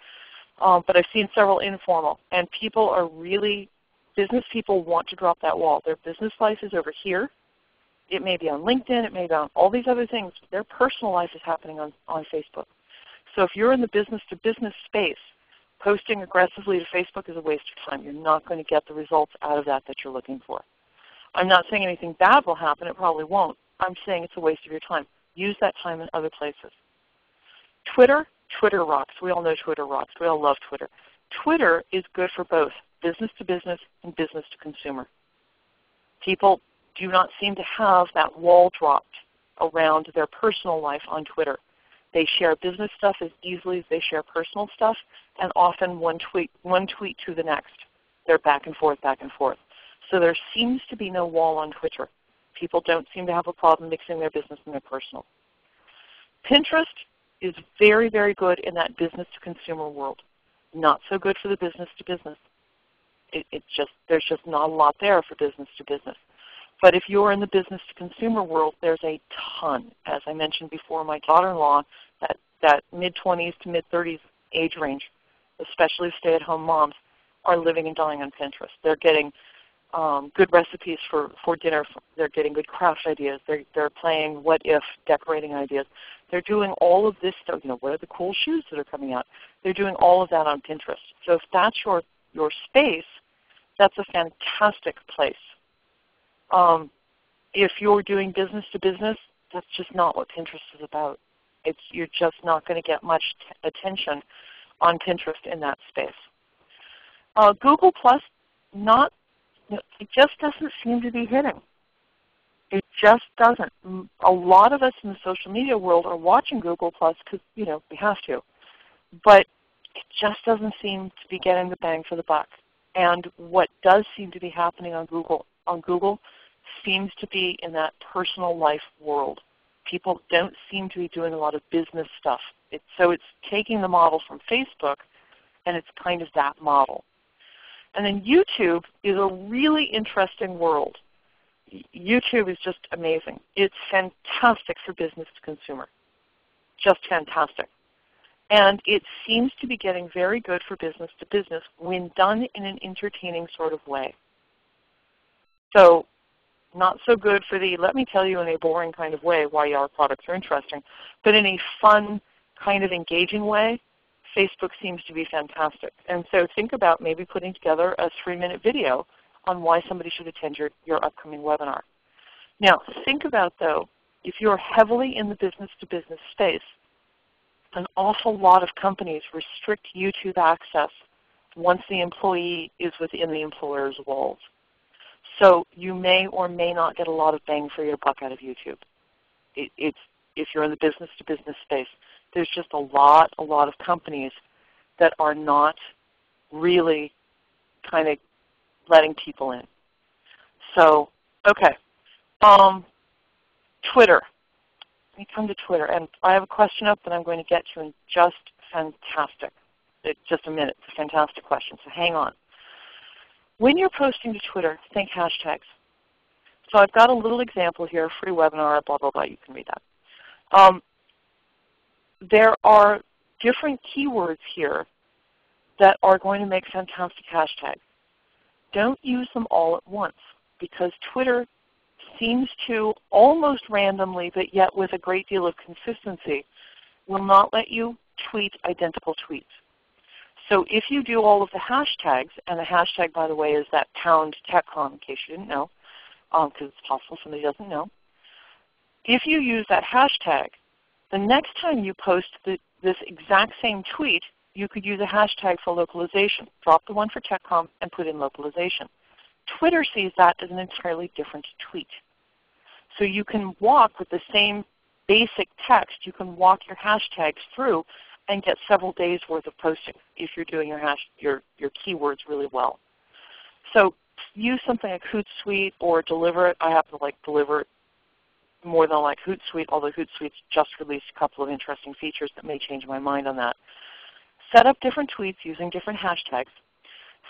But I've seen several informal. And people are really, business people want to drop that wall. Their business life is over here. It may be on LinkedIn. It may be on all these other things. Their personal life is happening on Facebook. So if you're in the business-to-business space, posting aggressively to Facebook is a waste of time. You're not going to get the results out of that you're looking for. I'm not saying anything bad will happen. It probably won't. I'm saying it's a waste of your time. Use that time in other places. Twitter rocks. We all know Twitter rocks. We all love Twitter. Twitter is good for both business to business and business to consumer. People do not seem to have that wall dropped around their personal life on Twitter. They share business stuff as easily as they share personal stuff, and often one tweet to the next. They're back and forth, back and forth. So there seems to be no wall on Twitter. People don't seem to have a problem mixing their business and their personal. Pinterest is very, very good in that business to consumer world. Not so good for the business to business. There's just not a lot there for business to business. But if you're in the business to consumer world, there's a ton. As I mentioned before, my daughter-in-law, that mid-20s to mid-30s age range, especially stay-at-home moms, are living and dying on Pinterest. They're getting good recipes for dinner. They're getting good craft ideas. They're playing what-if decorating ideas. They're doing all of this stuff. What are the cool shoes that are coming out? They're doing all of that on Pinterest. So if that's your space, that's a fantastic place. If you're doing business to business, that's just not what Pinterest is about. You're just not going to get much attention on Pinterest in that space. Google Plus, it just doesn't seem to be hitting. It just doesn't. A lot of us in the social media world are watching Google Plus because we have to, but it just doesn't seem to be getting the bang for the buck. And what does seem to be happening on Google seems to be in that personal life world. People don't seem to be doing a lot of business stuff. So it's taking the model from Facebook, and it's kind of that model. And then YouTube is a really interesting world. YouTube is just amazing. It's fantastic for business to consumer, just fantastic. And it seems to be getting very good for business to business when done in an entertaining sort of way. So not so good for the, let me tell you in a boring kind of way why our products are interesting, but in a fun kind of engaging way, Facebook seems to be fantastic. And so think about maybe putting together a 3-minute video on why somebody should attend your upcoming webinar. Now think about, though, if you're heavily in the business-to-business space, an awful lot of companies restrict YouTube access once the employee is within the employer's walls. So you may or may not get a lot of bang for your buck out of YouTube. If you're in the business-to-business space, there's just a lot of companies that are not really kind of letting people in. So, okay. Twitter. Let me come to Twitter. And I have a question up that I'm going to get to in just a minute. It's a fantastic question, so hang on. When you're posting to Twitter, think hashtags. So I've got a little example here, free webinar, blah, blah, blah. You can read that. There are different keywords here that are going to make fantastic hashtags. Don't use them all at once, because Twitter seems to almost randomly, but yet with a great deal of consistency, will not let you tweet identical tweets. So if you do all of the hashtags, and the hashtag, by the way, is that #TechCom, in case you didn't know, because it's possible somebody doesn't know. If you use that hashtag, the next time you post this exact same tweet, you could use a hashtag for localization. Drop the one for TechCom and put in localization. Twitter sees that as an entirely different tweet. So you can walk with the same basic text, you can walk your hashtags through and get several days worth of posting if you're doing your keywords really well. So use something like Hootsuite or Deliver It. I happen to like Deliver It more than I like Hootsuite, although Hootsuite's just released a couple of interesting features that may change my mind on that. Set up different tweets using different hashtags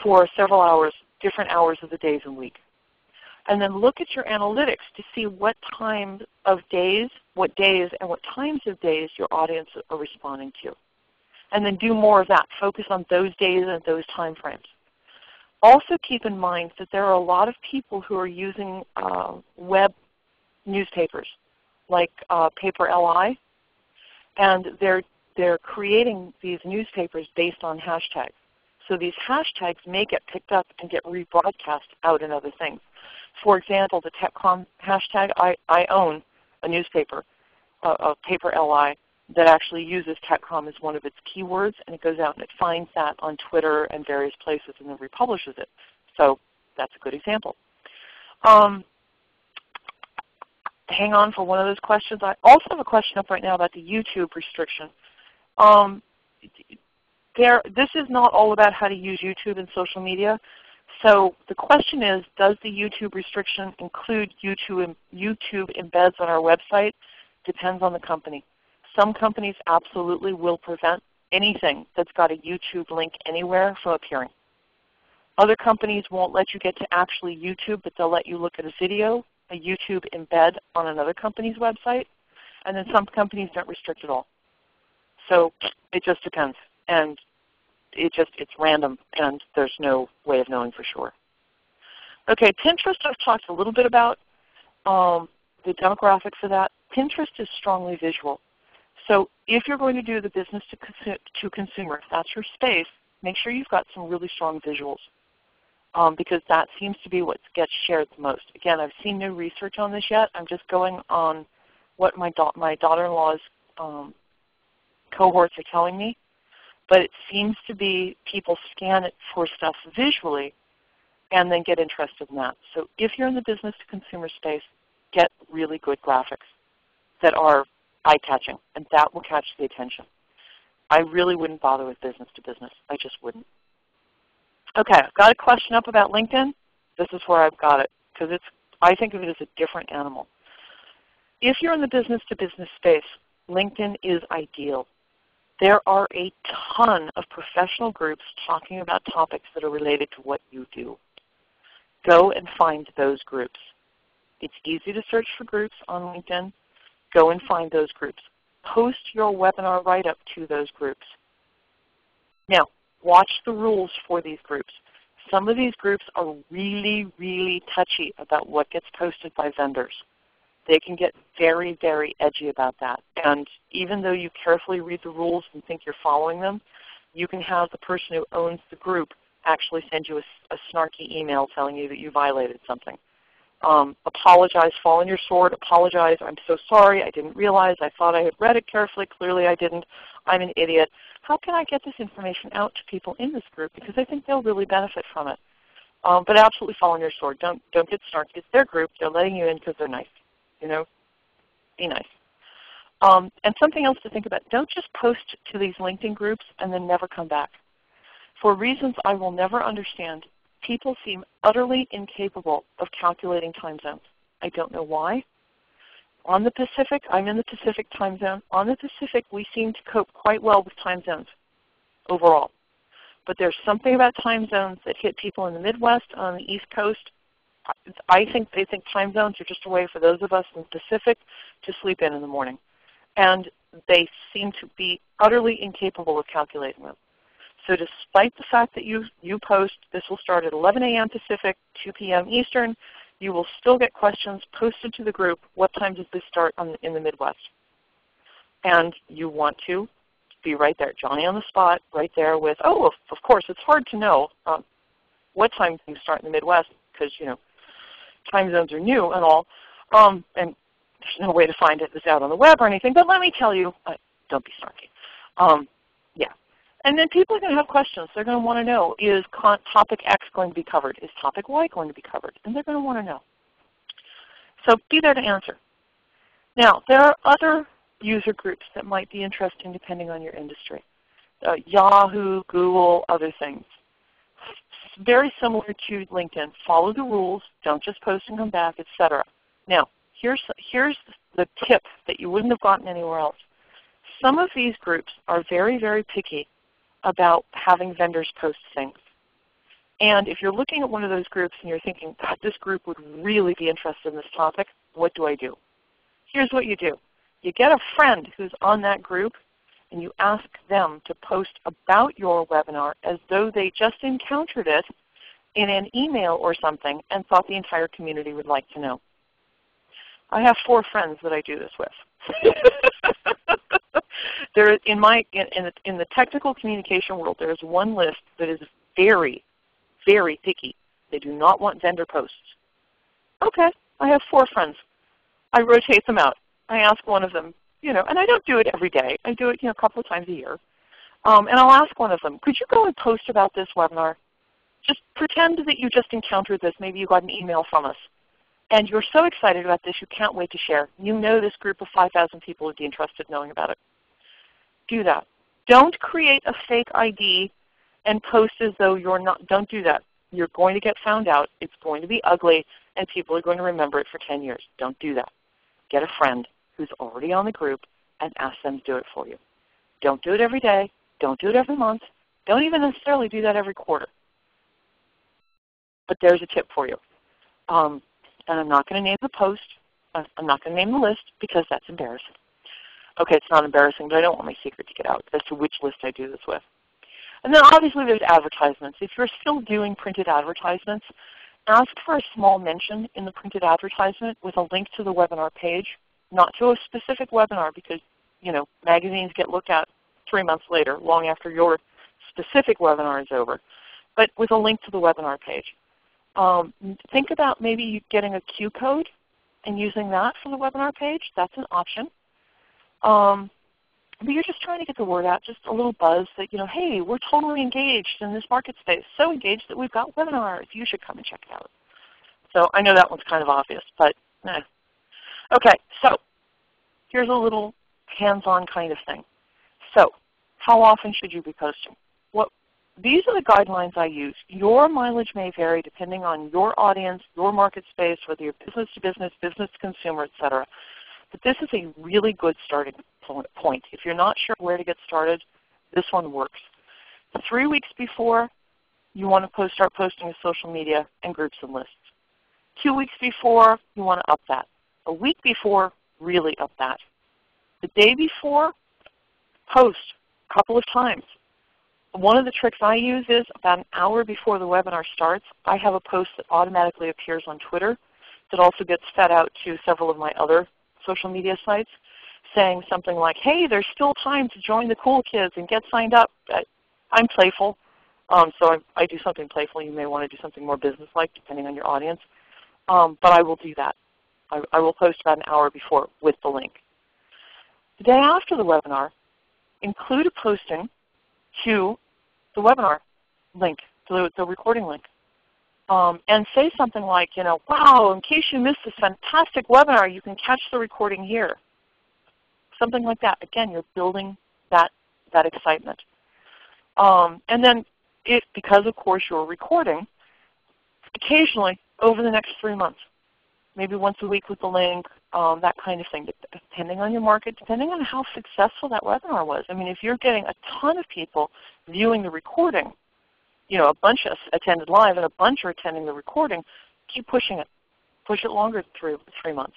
for several hours, different hours of the days and week. And then look at your analytics to see what times of days, what days and what times of days your audience are responding to. And then do more of that. Focus on those days and those time frames. Also keep in mind that there are a lot of people who are using web newspapers like Paper.li, and they're creating these newspapers based on hashtags. So these hashtags may get picked up and get rebroadcast out in other things. For example, the TechCom hashtag, I own a newspaper, Paper.li, that actually uses TechCom as one of its keywords, and it goes out and it finds that on Twitter and various places and then republishes it. So that's a good example. Hang on for one of those questions. I also have a question up right now about the YouTube restriction. This is not all about how to use YouTube and social media. So the question is, does the YouTube restriction include YouTube embeds on our website? Depends on the company. Some companies absolutely will prevent anything that's got a YouTube link anywhere from appearing. Other companies won't let you get to actually YouTube, but they'll let you look at a video, a YouTube embed on another company's website, and then some companies don't restrict at all. So it just depends, and it's random, and there's no way of knowing for sure. Okay, Pinterest I've talked a little bit about, the demographics for that. Pinterest is strongly visual. So if you're going to do the business to consumer, if that's your space, make sure you've got some really strong visuals, because that seems to be what gets shared the most. Again, I've seen no research on this yet. I'm just going on what my daughter-in-law's cohorts are telling me. But it seems to be people scan it for stuff visually and then get interested in that. So if you're in the business to consumer space, get really good graphics that are eye-catching, and that will catch the attention. I really wouldn't bother with business to business. I just wouldn't. Okay, I've got a question up about LinkedIn. This is where I've got it, because I think of it as a different animal. If you're in the business to business space, LinkedIn is ideal. There are a ton of professional groups talking about topics that are related to what you do. Go and find those groups. It's easy to search for groups on LinkedIn. Go and find those groups. Post your webinar write-up to those groups. Now, watch the rules for these groups. Some of these groups are really, really touchy about what gets posted by vendors. They can get very, very edgy about that. And even though you carefully read the rules and think you're following them, you can have the person who owns the group actually send you a snarky email telling you that you violated something. Apologize, fall on your sword, apologize, I'm so sorry, I didn't realize, I thought I had read it carefully, clearly I didn't, I'm an idiot. How can I get this information out to people in this group, because I think they'll really benefit from it. But absolutely fall on your sword. Don't get snarky. It's their group. They're letting you in because they're nice. You know, be nice. And something else to think about, don't just post to these LinkedIn groups and then never come back. For reasons I will never understand, people seem utterly incapable of calculating time zones. I don't know why. On the Pacific, I'm in the Pacific time zone. On the Pacific, we seem to cope quite well with time zones overall. But there's something about time zones that hit people in the Midwest, on the East Coast. I think they think time zones are just a way for those of us in the Pacific to sleep in the morning. And they seem to be utterly incapable of calculating them. So despite the fact that you post, this will start at 11 a.m. Pacific, 2 p.m. Eastern, you will still get questions posted to the group, what time does this start in the Midwest? And you want to be right there, Johnny on the spot, right there with, oh, of course, it's hard to know what time things start in the Midwest because, you know, time zones are new and all, and there's no way to find it that's out on the web or anything, but let me tell you, don't be snarky. Yeah. And then people are going to have questions. They're going to want to know, is topic X going to be covered? Is topic Y going to be covered? And they're going to want to know. So be there to answer. Now, there are other user groups that might be interesting depending on your industry. Yahoo, Google, other things. Very similar to LinkedIn. Follow the rules. Don't just post and come back, etc. Now, here's the tip that you wouldn't have gotten anywhere else. Some of these groups are very, very picky about having vendors post things. And if you're looking at one of those groups and you're thinking, God, this group would really be interested in this topic, what do I do? Here's what you do. You get a friend who's on that group and you ask them to post about your webinar as though they just encountered it in an email or something and thought the entire community would like to know. I have 4 friends that I do this with. There, in the technical communication world, there is one list that is very, very picky. They do not want vendor posts. Okay, I have 4 friends. I rotate them out. I ask one of them, you know, and I don't do it every day. I do it, you know, a couple of times a year. And I'll ask one of them, could you go and post about this webinar? Just pretend that you just encountered this. Maybe you got an email from us. And you're so excited about this, you can't wait to share. You know this group of 5,000 people would be interested in knowing about it. Do that. Don't create a fake ID and post as though you're not. Don't do that. You're going to get found out. It's going to be ugly, and people are going to remember it for 10 years. Don't do that. Get a friend who's already on the group and ask them to do it for you. Don't do it every day. Don't do it every month. Don't even necessarily do that every quarter. But there's a tip for you. And I'm not going to name the post. I'm not going to name the list because that's embarrassing. Okay, it's not embarrassing, but I don't want my secret to get out as to which list I do this with. And then obviously there's advertisements. If you're still doing printed advertisements, ask for a small mention in the printed advertisement with a link to the webinar page, not to a specific webinar because, you know, magazines get looked at 3 months later, long after your specific webinar is over, but with a link to the webinar page. Think about maybe getting a Q code and using that for the webinar page. That's an option. But you're just trying to get the word out, just a little buzz that, you know, hey, we're totally engaged in this market space, so engaged that we've got webinars. You should come and check it out. So I know that one's kind of obvious, but Okay, so here's a little hands-on kind of thing. So How often should you be posting? These are the guidelines I use. Your mileage may vary depending on your audience, your market space, whether you're business to business, business to consumer, etc. But this is a really good starting point. If you're not sure where to get started, this one works. 3 weeks before, you want to start posting to social media and groups and lists. 2 weeks before, you want to up that. A week before, really up that. The day before, post a couple of times. One of the tricks I use is about an hour before the webinar starts, I have a post that automatically appears on Twitter that also gets fed out to several of my other social media sites saying something like, hey, there's still time to join the cool kids and get signed up. I'm playful, so I do something playful. You may want to do something more business-like depending on your audience, but I will do that. I will post about an hour before with the link. The day after the webinar, include a posting to the webinar link, to the recording link. And say something like, wow, in case you missed this fantastic webinar, you can catch the recording here. Something like that. Again, you're building that excitement. And then, because of course you're recording, occasionally over the next 3 months, maybe once a week with the link, that kind of thing, depending on your market, depending on how successful that webinar was. I mean, if you're getting a ton of people viewing the recording, a bunch attended live and a bunch are attending the recording, keep pushing it. Push it longer than 3 months.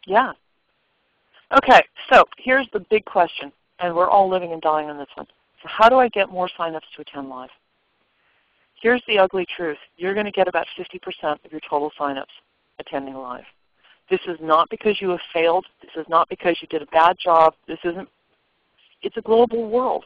Yeah. Okay, so here's the big question, and we're all living and dying on this one. So how do I get more signups to attend live? Here's the ugly truth. You're going to get about 50% of your total signups attending live. This is not because you have failed. This is not because you did a bad job. It's a global world.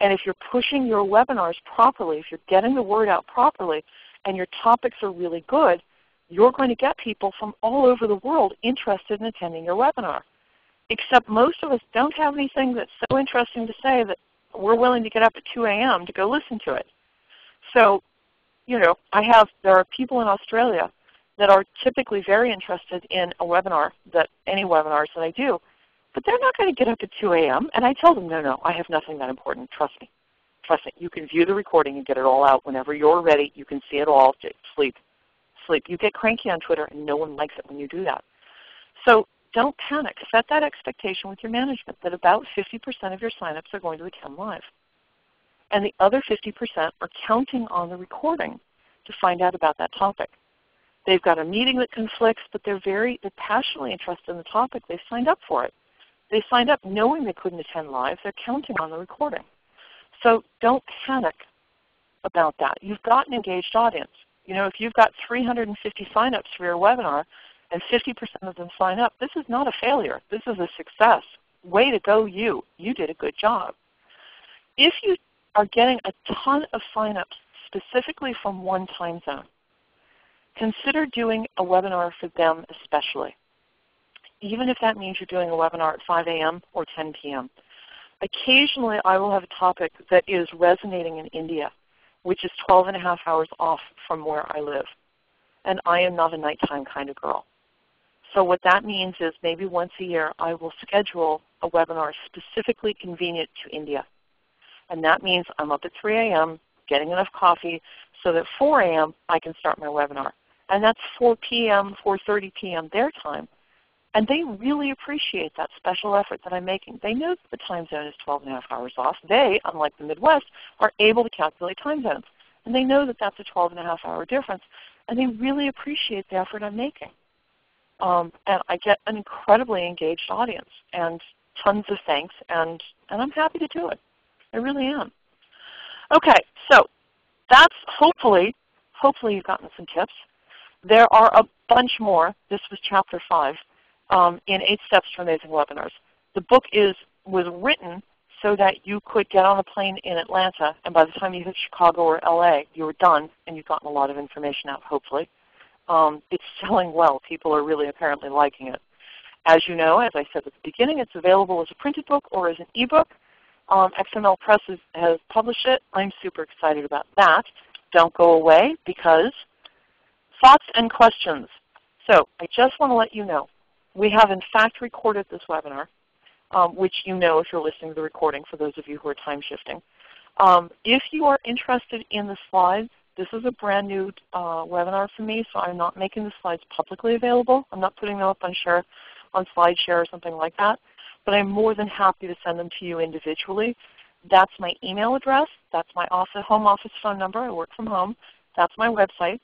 And if you're pushing your webinars properly, if you're getting the word out properly, and your topics are really good, you're going to get people from all over the world interested in attending your webinar. Except most of us don't have anything that's so interesting to say that we're willing to get up at 2 a.m. to go listen to it. So, there are people in Australia that are typically very interested in a webinar, any webinars that I do, but they're not going to get up at 2 a.m. And I tell them, no, I have nothing that important. Trust me. Trust me. You can view the recording and get it all out whenever you're ready. You can see it all. Sleep. You get cranky on Twitter, and no one likes it when you do that. So don't panic. Set that expectation with your management that about 50% of your signups are going to attend live. And the other 50% are counting on the recording to find out about that topic. They've got a meeting that conflicts, but they're passionately interested in the topic. They've signed up for it. They signed up knowing they couldn't attend live. They're counting on the recording. So don't panic about that. You've got an engaged audience. If you've got 350 signups for your webinar and 50% of them sign up, this is not a failure. This is a success. Way to go, you. You did a good job. If you are getting a ton of signups specifically from one time zone, consider doing a webinar for them especially, even if that means you're doing a webinar at 5 a.m. or 10 p.m. Occasionally I will have a topic that is resonating in India, which is 12.5 hours off from where I live. And I am not a nighttime kind of girl. So what that means is maybe once a year I will schedule a webinar specifically convenient to India. And that means I'm up at 3 a.m. getting enough coffee so that 4 a.m. I can start my webinar. And that's 4 p.m., 4:30 p.m. their time. And they really appreciate that special effort that I'm making. They know that the time zone is 12.5 hours off. They, unlike the Midwest, are able to calculate time zones. And they know that that's a 12.5 hour difference. And they really appreciate the effort I'm making. And I get an incredibly engaged audience and tons of thanks. And I'm happy to do it. I really am. Okay, so that's hopefully you've gotten some tips. There are a bunch more. This was Chapter 5 in 8 Steps to Amazing Webinars. The book was written so that you could get on a plane in Atlanta, and by the time you hit Chicago or LA, you were done, and you've gotten a lot of information out, hopefully. It's selling well. People are really apparently liking it. As you know, as I said at the beginning, it's available as a printed book or as an ebook. XML Press has published it. I'm super excited about that. Don't go away because thoughts and questions. So I just want to let you know, we have in fact recorded this webinar. which you know if you're listening to the recording for those of you who are time shifting. If you are interested in the slides, this is a brand new webinar for me, so I'm not making the slides publicly available. I'm not putting them up on SlideShare or something like that, but I'm more than happy to send them to you individually. That's my email address. That's my home office phone number. I work from home. That's my website.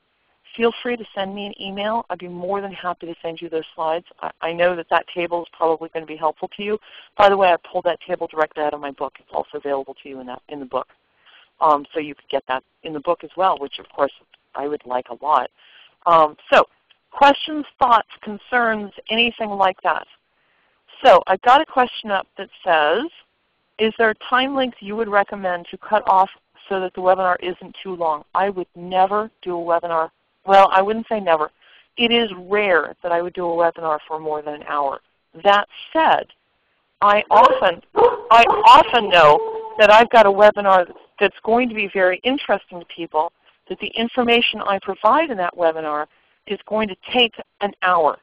Feel free to send me an email. I'd be more than happy to send you those slides. I know that that table is probably going to be helpful to you. By the way, I pulled that table directly out of my book. It's also available to you in the book. So you could get that in the book as well, which of course I would like a lot. So questions, thoughts, concerns, anything like that. So I've got a question up that says, is there a time length you would recommend to cut off so that the webinar isn't too long? I would never do a webinar. Well, I wouldn't say never. It is rare that I would do a webinar for more than an hour. That said, I often know that I've got a webinar that's going to be very interesting to people, that the information I provide in that webinar is going to take an hour.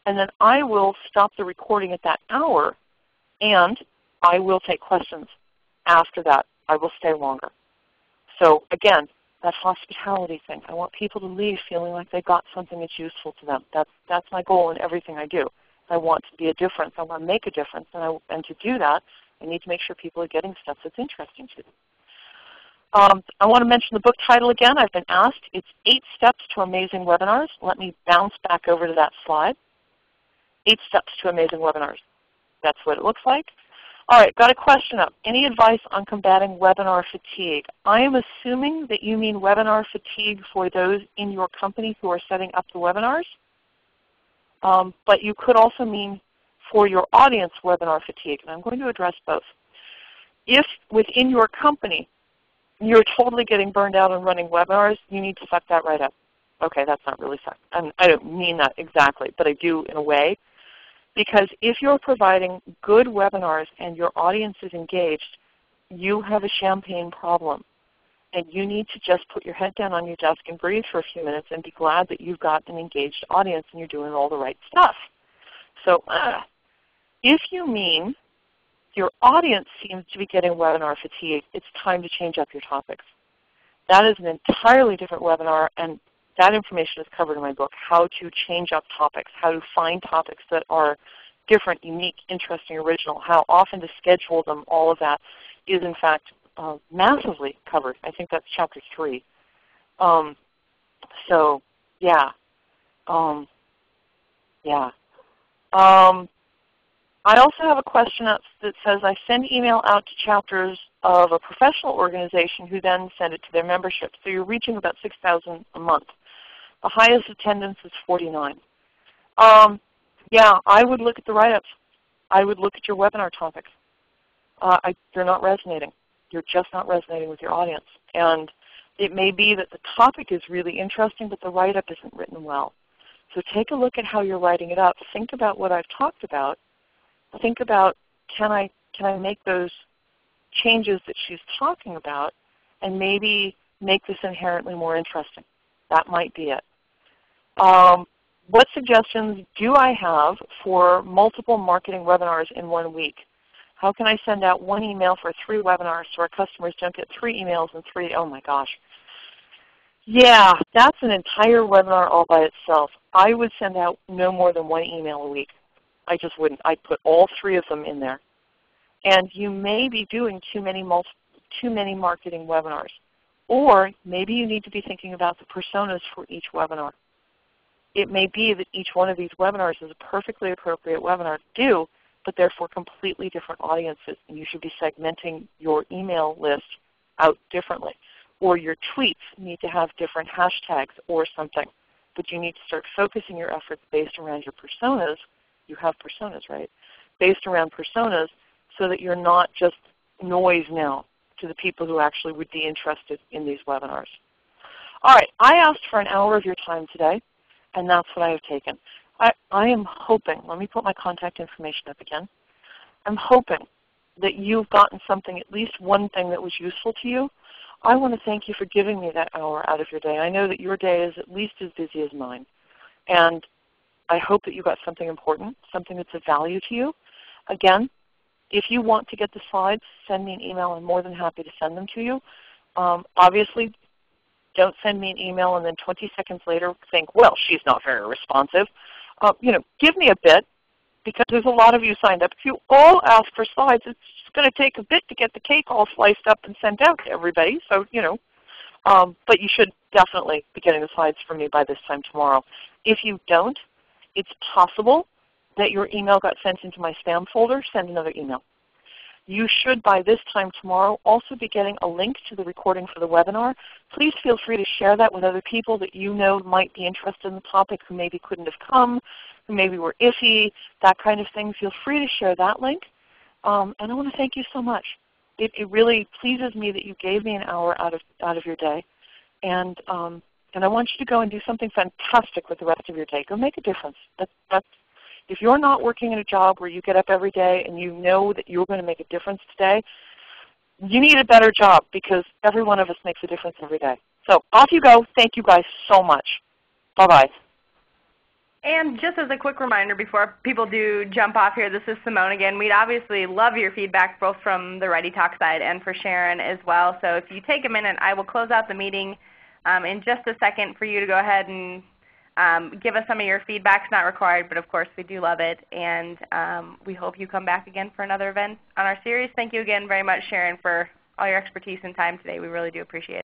And then I will stop the recording at that hour, and I will take questions after that. I will stay longer. So again, that hospitality thing. I want people to leave feeling like they got something that's useful to them. That's my goal in everything I do. I want to be a difference. I want to make a difference. And to do that, I need to make sure people are getting stuff that's interesting to them. I want to mention the book title again. I've been asked. It's 8 Steps to Amazing Webinars. Let me bounce back over to that slide. 8 Steps to Amazing Webinars. That's what it looks like. All right, got a question up. Any advice on combating webinar fatigue? I am assuming that you mean webinar fatigue for those in your company who are setting up the webinars. But you could also mean for your audience webinar fatigue, and I'm going to address both. If within your company you're totally getting burned out on running webinars, you need to suck that right up. Okay, that's not really suck. I don't mean that exactly, but I do in a way. Because if you're providing good webinars and your audience is engaged, you have a champagne problem. And you need to just put your head down on your desk and breathe for a few minutes and be glad that you've got an engaged audience and you're doing all the right stuff. So if you mean your audience seems to be getting webinar fatigue, it's time to change up your topics. That is an entirely different webinar, and that information is covered in my book, how to change up topics, how to find topics that are different, unique, interesting, original, how often to schedule them. All of that is in fact massively covered. I think that's chapter 3. So yeah. I also have a question that says, I send email out to chapters of a professional organization who then send it to their membership. So you're reaching about 6,000 a month. The highest attendance is 49. Yeah, I would look at the write-ups. I would look at your webinar topics. They're not resonating. You're just not resonating with your audience. And it may be that the topic is really interesting, but the write-up isn't written well. So take a look at how you're writing it up. Think about what I've talked about. Think about, can I make those changes that she's talking about and maybe make this inherently more interesting? That might be it. What suggestions do I have for multiple marketing webinars in 1 week? How can I send out 1 email for 3 webinars so our customers don't get 3 emails and 3, oh my gosh. Yeah, that's an entire webinar all by itself. I would send out no more than 1 email a week. I just wouldn't. I'd put all 3 of them in there. And you may be doing too many marketing webinars. Or maybe you need to be thinking about the personas for each webinar. It may be that each one of these webinars is a perfectly appropriate webinar to do, but they're for completely different audiences, and you should be segmenting your email list out differently. Or your tweets need to have different hashtags or something. But you need to start focusing your efforts based around your personas. You have personas, right? Based around personas so that you're not just noise now to the people who actually would be interested in these webinars. All right, I asked for an hour of your time today, and that's what I have taken. I am hoping, let me put my contact information up again. I'm hoping that you've gotten something, at least one thing that was useful to you. I want to thank you for giving me that hour out of your day. I know that your day is at least as busy as mine. And I hope that you got something important, something that's of value to you. Again, If you want to get the slides, send me an email. I'm more than happy to send them to you. Obviously, don't send me an email and then 20 seconds later think, well, she's not very responsive. Give me a bit, because there's a lot of you signed up. If you all ask for slides, it's going to take a bit to get the cake all sliced up and sent out to everybody. So, but you should definitely be getting the slides from me by this time tomorrow. If you don't, it's possible that your email got sent into my spam folder. Send another email. You should, by this time tomorrow, also be getting a link to the recording for the webinar. Please feel free to share that with other people that you know might be interested in the topic, who maybe couldn't have come, who maybe were iffy, that kind of thing. Feel free to share that link. And I want to thank you so much. It really pleases me that you gave me an hour out of your day. And I want you to go and do something fantastic with the rest of your day. Go make a difference. If you're not working in a job where you get up every day and you know that you're going to make a difference today, you need a better job, because every one of us makes a difference every day. So off you go. Thank you guys so much. Bye-bye. And just as a quick reminder before people do jump off here, this is Simone again. We'd obviously love your feedback both from the ReadyTalk side and for Sharon as well. So if you take a minute, I will close out the meeting in just a second for you to go ahead and give us some of your feedback. It's not required, but of course we do love it. And we hope you come back again for another event on our series. Thank you again very much, Sharon, for all your expertise and time today. We really do appreciate it.